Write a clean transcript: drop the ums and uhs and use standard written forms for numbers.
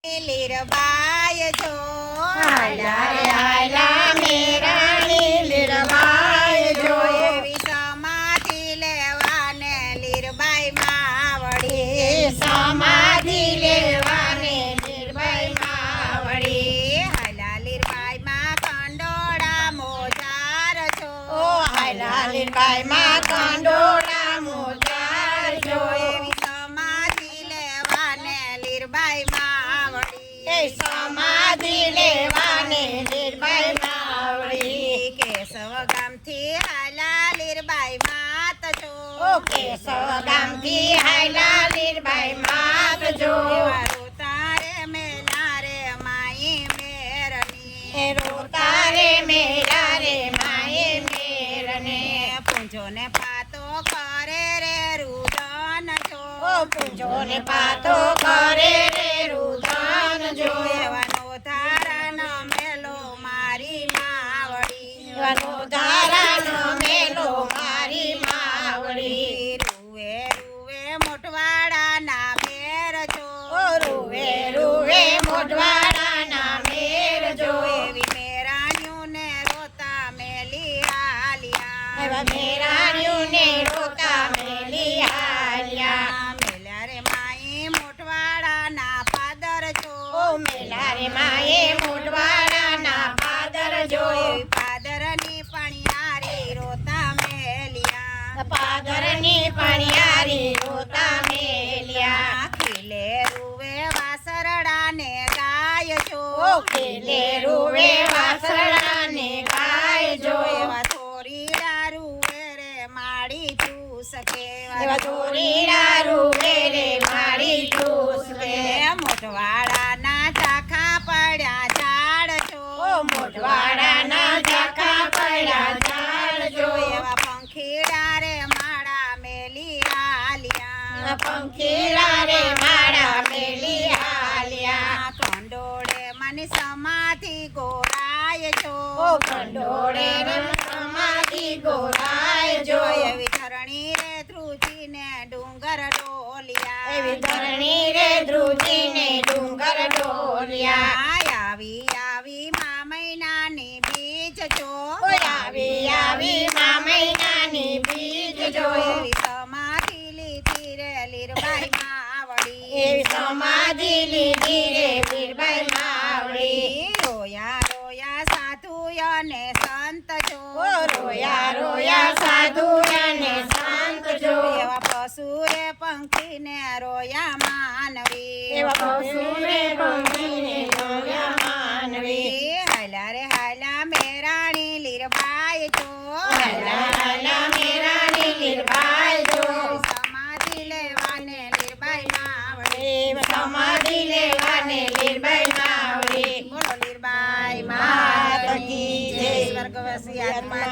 લીરબાઈ જો હાયલા રે હાયલા મેરાણી લીરબાઈ જો એવી સમાધિ લેવાને લીરબાઈ માં વળી સમાધિ લેવાને લીરબાઈ માં વળી હાયલા લીરબાઈ માં કંડોળા મોજાર છો હાયલા લીરબાઈ માં કંડોળા મોજાર જો એવી સમાધિ લેવાને લીરબાઈ માં વળી સમાધિ લેવાને લીરબાઈ માં વળી કેશવ ગામથી હાયલા લીરબાઈ માત છો કેશવ ગામથી હાયલા લીરબાઈ માત જો તારે મેલા રે માઈ મેરની રોતા રે મેરા રે માએ મેરને પૂંજો ને પાતો કરે રે રુદન જો પૂંજો ને પાતો કરે રે રુદન જો એવાનો ધારાનો મેલો મારી માવડી વનો ધારાનો મેલો મારી માવડી રૂવે રૂવે મોટવાડાના મેર જો રૂવે રૂવે મોઢવાડાના મેર જો એવી મેરાણીઓને રોતા મેલી હાલિયા એવા મેરાણીઓને રોતા મેલી હાલ્યા મેલ્યા રે માઈ મોટવાડાના પાદર જો મેલા રે માએ મોઢવાડાના પાદર જો એવી પાદરની પણિયારી રોતા મેલિયા પાદરની પણિયારી રોતા મેલ્યા ખીલે રૂવે વાસરડાને ગાય છો ખેલે રૂવે વાસરડાને ગાય જો એવા થોરીડા રૂવે રે માડી ચૂસકે એવા ચોરીડા રૂવે રે મારી ચૂસકે મોટવાડાના ચાખા પડ્યા ઝાડ છો મોઢવાડાના ઝાખા પડ્યા ઝાડ જો એવા પંખીડા રે માળા મેલી હાલિયા પંખીડા રે માળા મેલી હાલ્યા કંડોળે મને સમાધિ ગોરાય છો કંડોળે સમાધિ ગોરાય જો એવી ધરણી રે ધ્રુજીને ડુંગર ડોલિયા એવી ધરણી રે ધ્રુજીને ડુંગર ડોલિયા આવી આવી મા મહિનાની બીજ જો આવી આવી મા મહિનાની બીજ જો એવી સમાધિ લીધી રે લીરબાઈ માવડી એવી સમાધિ લીધી રે લીરબાઈ માવડી રોયા રોયા સાધુ અને સંત જો રોયા રોયા સાધુ અને સંત જો એવા પશુ રે પંખીને રોયા માનવી એવા પશુને પંખીને રોયા માનવી હાયલા રે હાયલા મેરાણી લીરબાઈ જો હાયલા હાયલા મેરાણી લીરબાઈ જો સમાધિ લેવાને લીરબાઈ માવડી સમાધિ લેવાને લીરબાઈ માવડી બોલો લીરબાઈ માત માત કી જય જય. સ્વર્ગવાસી આત્મા